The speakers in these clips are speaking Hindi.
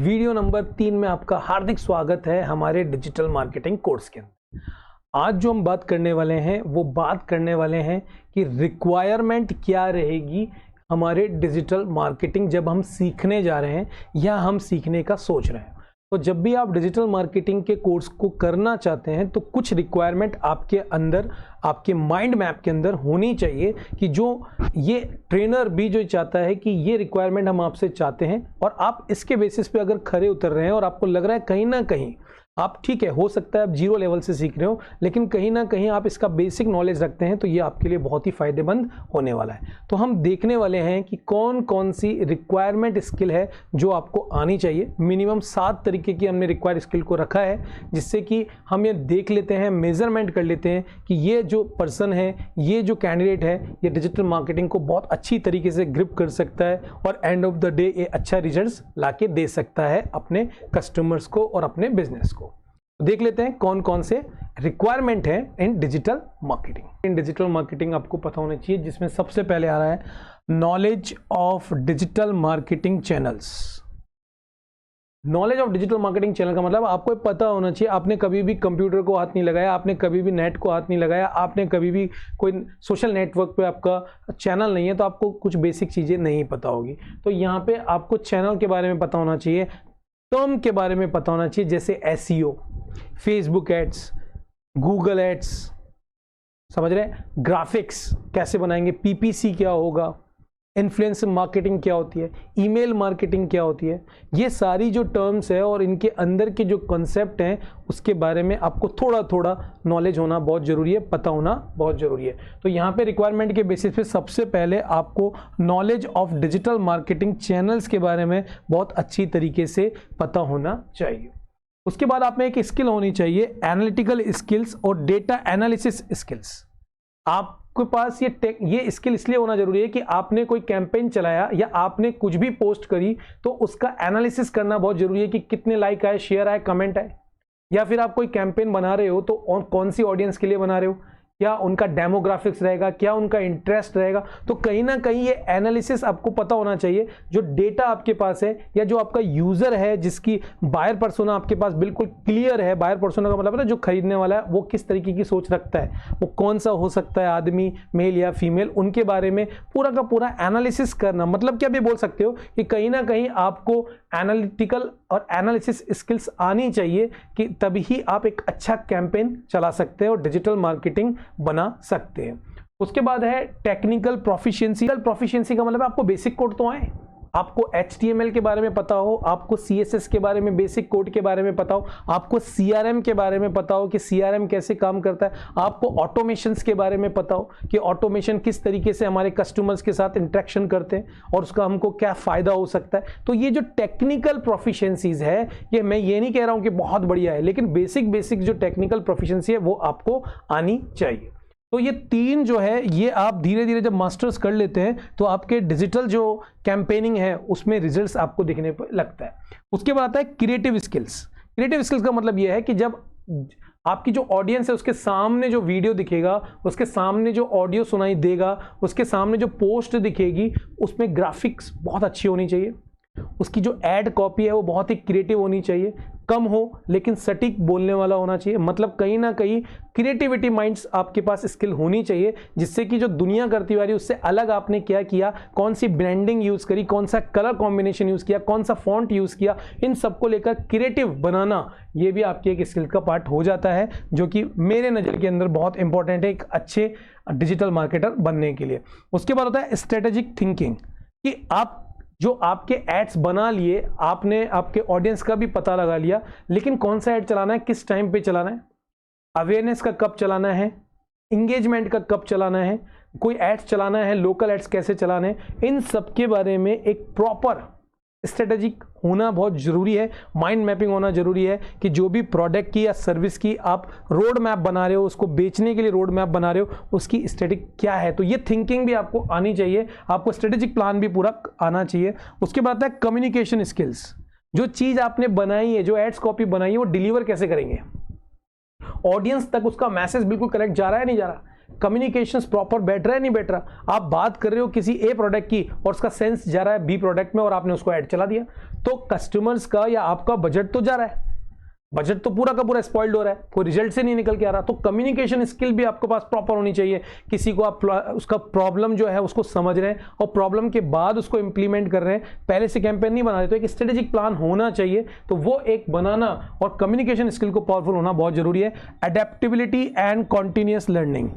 वीडियो नंबर 3 में आपका हार्दिक स्वागत है हमारे डिजिटल मार्केटिंग कोर्स के अंदर। आज जो हम बात करने वाले हैं वो बात करने वाले हैं कि रिक्वायरमेंट क्या रहेगी हमारे डिजिटल मार्केटिंग जब हम सीखने जा रहे हैं या हम सीखने का सोच रहे हैं। तो जब भी आप डिजिटल मार्केटिंग के कोर्स को करना चाहते हैं तो कुछ रिक्वायरमेंट आपके अंदर, आपके माइंड मैप के अंदर होनी चाहिए कि जो ये ट्रेनर भी जो चाहता है कि ये रिक्वायरमेंट हम आपसे चाहते हैं और आप इसके बेसिस पे अगर खरे उतर रहे हैं और आपको लग रहा है कहीं ना कहीं आप ठीक है, हो सकता है आप जीरो लेवल से सीख रहे हो लेकिन कहीं ना कहीं आप इसका बेसिक नॉलेज रखते हैं तो ये आपके लिए बहुत ही फायदेमंद होने वाला है। तो हम देखने वाले हैं कि कौन कौन सी रिक्वायरमेंट स्किल है जो आपको आनी चाहिए। मिनिमम 7 तरीके की हमने रिक्वायर्ड स्किल को रखा है जिससे कि हम ये देख लेते हैं, मेजरमेंट कर लेते हैं कि ये जो पर्सन है, ये जो कैंडिडेट है, ये डिजिटल मार्केटिंग को बहुत अच्छी तरीके से ग्रिप कर सकता है और एंड ऑफ द डे ये अच्छा रिजल्ट ला के दे सकता है अपने कस्टमर्स को और अपने बिजनेस को। देख लेते हैं कौन कौन से रिक्वायरमेंट है इन डिजिटल मार्केटिंग। इन डिजिटल मार्केटिंग आपको पता होना चाहिए जिसमें सबसे पहले आ रहा है knowledge of digital marketing channels. Knowledge of digital marketing channel का मतलब आपको पता होना चाहिए, आपने कभी भी कंप्यूटर को हाथ नहीं लगाया, आपने कभी भी नेट को हाथ नहीं लगाया, आपने कभी भी कोई सोशल नेटवर्क पे आपका चैनल नहीं है तो आपको कुछ बेसिक चीज़ें नहीं पता होगी। तो यहाँ पे आपको चैनल के बारे में पता होना चाहिए, टर्म के बारे में पता होना चाहिए जैसे SEO, Facebook ads, Google ads, समझ रहे हैं, ग्राफिक्स कैसे बनाएंगे, PPC क्या होगा, इन्फ्लुएंसर मार्केटिंग क्या होती है, ईमेल मार्केटिंग क्या होती है। ये सारी जो टर्म्स है और इनके अंदर के जो कॉन्सेप्ट हैं उसके बारे में आपको थोड़ा थोड़ा नॉलेज होना बहुत ज़रूरी है, पता होना बहुत ज़रूरी है। तो यहाँ पे रिक्वायरमेंट के बेसिस पे सबसे पहले आपको knowledge of digital marketing channels के बारे में बहुत अच्छी तरीके से पता होना चाहिए। उसके बाद आप में एक स्किल होनी चाहिए एनालिटिकल स्किल्स और डेटा एनालिसिस स्किल्स। आपके पास ये स्किल इसलिए होना जरूरी है कि आपने कोई कैंपेन चलाया या आपने कुछ भी पोस्ट करी तो उसका एनालिसिस करना बहुत जरूरी है कि कितने लाइक आए, शेयर आए, कमेंट आए। या फिर आप कोई कैंपेन बना रहे हो तो कौन सी ऑडियंस के लिए बना रहे हो, क्या उनका डेमोग्राफिक्स रहेगा, क्या उनका इंटरेस्ट रहेगा। तो कहीं ना कहीं ये एनालिसिस आपको पता होना चाहिए। जो डेटा आपके पास है या जो आपका यूजर है जिसकी बायर पर्सोना आपके पास बिल्कुल क्लियर है, बायर पर्सोना का मतलब है जो खरीदने वाला है वो किस तरीके की सोच रखता है, वो कौन सा हो सकता है, आदमी मेल या फीमेल, उनके बारे में पूरा का पूरा एनालिसिस करना। मतलब क्या भी बोल सकते हो कि कहीं ना कहीं आपको एनालिटिकल और एनालिसिस स्किल्स आनी चाहिए कि तभी ही आप एक अच्छा कैंपेन चला सकते हैं और डिजिटल मार्केटिंग बना सकते हैं। उसके बाद है टेक्निकल प्रोफिशिएंसी। प्रोफिशिएंसी का मतलब आपको बेसिक कोड तो आए, आपको HTML के बारे में पता हो, आपको CSS के बारे में, बेसिक कोड के बारे में पता हो, आपको CRM के बारे में पता हो कि CRM कैसे काम करता है, आपको ऑटोमेशंस के बारे में पता हो कि ऑटोमेशन किस तरीके से हमारे कस्टमर्स के साथ इंटरेक्शन करते हैं और उसका हमको क्या फ़ायदा हो सकता है। तो ये जो टेक्निकल प्रोफिशिएंसीज है, ये मैं ये नहीं कह रहा हूँ कि बहुत बढ़िया है, लेकिन बेसिक जो टेक्निकल प्रोफिशिएंसी है वो आपको आनी चाहिए। तो ये 3 जो है ये आप धीरे धीरे जब मास्टर्स कर लेते हैं तो आपके डिजिटल जो कैंपेनिंग है उसमें रिजल्ट्स आपको दिखने पर लगता है। उसके बाद आता है क्रिएटिव स्किल्स। क्रिएटिव स्किल्स का मतलब ये है कि जब आपकी जो ऑडियंस है उसके सामने जो वीडियो दिखेगा, उसके सामने जो ऑडियो सुनाई देगा, उसके सामने जो पोस्ट दिखेगी, उसमें ग्राफिक्स बहुत अच्छी होनी चाहिए, उसकी जो एड कॉपी है वो बहुत ही क्रिएटिव होनी चाहिए, कम हो लेकिन सटीक बोलने वाला होना चाहिए। मतलब कहीं ना कहीं क्रिएटिविटी माइंड्स आपके पास स्किल होनी चाहिए जिससे कि जो दुनिया करती वाली उससे अलग आपने क्या किया, कौन सी ब्रांडिंग यूज़ करी, कौन सा कलर कॉम्बिनेशन यूज़ किया, कौन सा फॉन्ट यूज़ किया, इन सबको लेकर क्रिएटिव बनाना ये भी आपके एक स्किल का पार्ट हो जाता है जो कि मेरे नज़र के अंदर बहुत इंपॉर्टेंट है एक अच्छे डिजिटल मार्केटर बनने के लिए। उसके बाद होता है स्ट्रेटेजिक थिंकिंग कि आप जो आपके एड्स बना लिए, आपने आपके ऑडियंस का भी पता लगा लिया, लेकिन कौन सा ऐड चलाना है, किस टाइम पे चलाना है, अवेयरनेस का कब चलाना है, इंगेजमेंट का कब चलाना है, कोई एड्स चलाना है, लोकल एड्स कैसे चलाने हैं, इन सब के बारे में एक प्रॉपर स्ट्रेटेजिक होना बहुत ज़रूरी है। माइंड मैपिंग होना ज़रूरी है कि जो भी प्रोडक्ट की या सर्विस की आप रोड मैप बना रहे हो, उसको बेचने के लिए रोड मैप बना रहे हो, उसकी स्ट्रेटेजिक क्या है। तो ये थिंकिंग भी आपको आनी चाहिए, आपको स्ट्रेटेजिक प्लान भी पूरा आना चाहिए। उसके बाद आता है कम्युनिकेशन स्किल्स। जो चीज़ आपने बनाई है, जो एड्स कॉपी बनाई है, वो डिलीवर कैसे करेंगे, ऑडियंस तक उसका मैसेज बिल्कुल करेक्ट जा रहा है नहीं जा रहा, कम्युनिकेशंस प्रॉपर बैठ रहा है नहीं बैठ रहा। आप बात कर रहे हो किसी ए प्रोडक्ट की और उसका सेंस जा रहा है बी प्रोडक्ट में और आपने उसको ऐड चला दिया, तो कस्टमर्स का या आपका बजट तो जा रहा है, बजट तो पूरा का पूरा स्पॉइल्ड हो रहा है, कोई रिजल्ट से नहीं निकल के आ रहा। तो कम्युनिकेशन स्किल भी आपके पास प्रॉपर होनी चाहिए। किसी को आप उसका प्रॉब्लम जो है उसको समझ रहे हैं और प्रॉब्लम के बाद उसको इंप्लीमेंट कर रहे हैं, पहले से कैंपेन नहीं बना रहे, तो एक स्ट्रेटेजिक प्लान होना चाहिए। तो वो एक बनाना और कम्युनिकेशन स्किल को पावरफुल होना बहुत जरूरी है। एडेप्टेबिलिटी एंड कॉन्टिन्यूअस लर्निंग,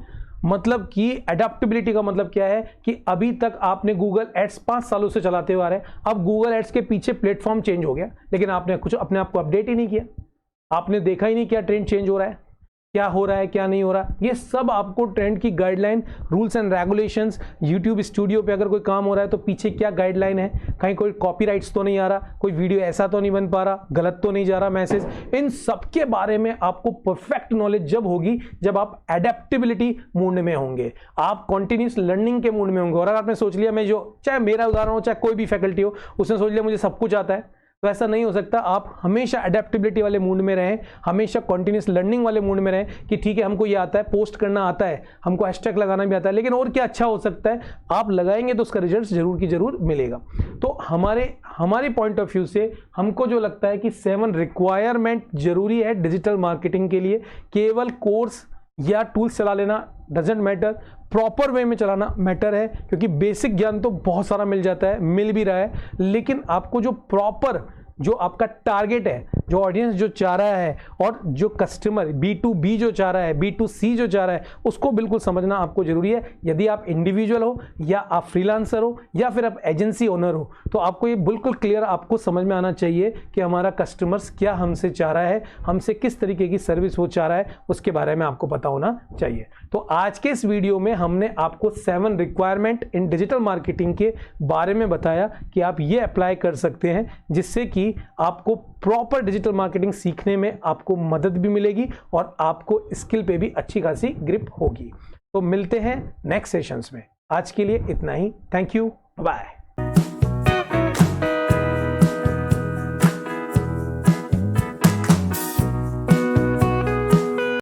मतलब कि एडेप्टेबिलिटी का मतलब क्या है कि अभी तक आपने गूगल एड्स 5 सालों से चलाते हुए आ रहे हैं, अब गूगल एड्स के पीछे प्लेटफॉर्म चेंज हो गया, लेकिन आपने कुछ अपने आप को अपडेट ही नहीं किया, आपने देखा ही नहीं क्या ट्रेंड चेंज हो रहा है, क्या हो रहा है क्या नहीं हो रहा। ये सब आपको ट्रेंड की guideline, rules and regulations, YouTube studio पे अगर कोई काम हो रहा है तो पीछे क्या गाइडलाइन है, कहीं कोई कॉपीराइट्स तो नहीं आ रहा, कोई वीडियो ऐसा तो नहीं बन पा रहा, गलत तो नहीं जा रहा मैसेज, इन सब के बारे में आपको परफेक्ट नॉलेज जब होगी जब आप एडेप्टेबिलिटी मूड में होंगे, आप कॉन्टिन्यूस लर्निंग के मूड में होंगे। और अगर आपने सोच लिया, मैं जो चाहे मेरा उदाहरण हो चाहे कोई भी फैकल्टी हो, उसने सोच लिया मुझे सब कुछ आता है, तो ऐसा नहीं हो सकता। आप हमेशा एडेप्टेबिलिटी वाले मूड में रहें, हमेशा कॉन्टिन्यूस लर्निंग वाले मूड में रहें कि ठीक है हमको ये आता है, पोस्ट करना आता है, हमको हैशटैग लगाना भी आता है, लेकिन और क्या अच्छा हो सकता है, आप लगाएंगे तो उसका रिजल्ट जरूर की जरूर मिलेगा। तो हमारे पॉइंट ऑफ व्यू से हमको जो लगता है कि 7 रिक्वायरमेंट जरूरी है डिजिटल मार्केटिंग के लिए। केवल कोर्स या टूल्स चला लेना डजेंट मैटर, प्रॉपर वे में चलाना मैटर है, क्योंकि बेसिक ज्ञान तो बहुत सारा मिल जाता है, मिल भी रहा है, लेकिन आपको जो प्रॉपर जो आपका टारगेट है, जो ऑडियंस जो चाह रहा है और जो कस्टमर B2B जो चाह रहा है, B2C जो चाह रहा है, उसको बिल्कुल समझना आपको जरूरी है। यदि आप इंडिविजुअल हो या आप फ्रीलांसर हो या फिर आप एजेंसी ओनर हो, तो आपको ये बिल्कुल क्लियर आपको समझ में आना चाहिए कि हमारा कस्टमर्स क्या हमसे चाह रहा है, हमसे किस तरीके की सर्विस वो चाह रहा है, उसके बारे में आपको पता होना चाहिए। तो आज के इस वीडियो में हमने आपको 7 रिक्वायरमेंट इन डिजिटल मार्केटिंग के बारे में बताया कि आप ये अप्लाई कर सकते हैं, जिससे कि आपको प्रॉपर डिजिटल मार्केटिंग सीखने में आपको मदद भी मिलेगी और आपको स्किल पे भी अच्छी खासी ग्रिप होगी। तो मिलते हैं नेक्स्ट सेशंस में। आज के लिए इतना ही। Thank you, bye.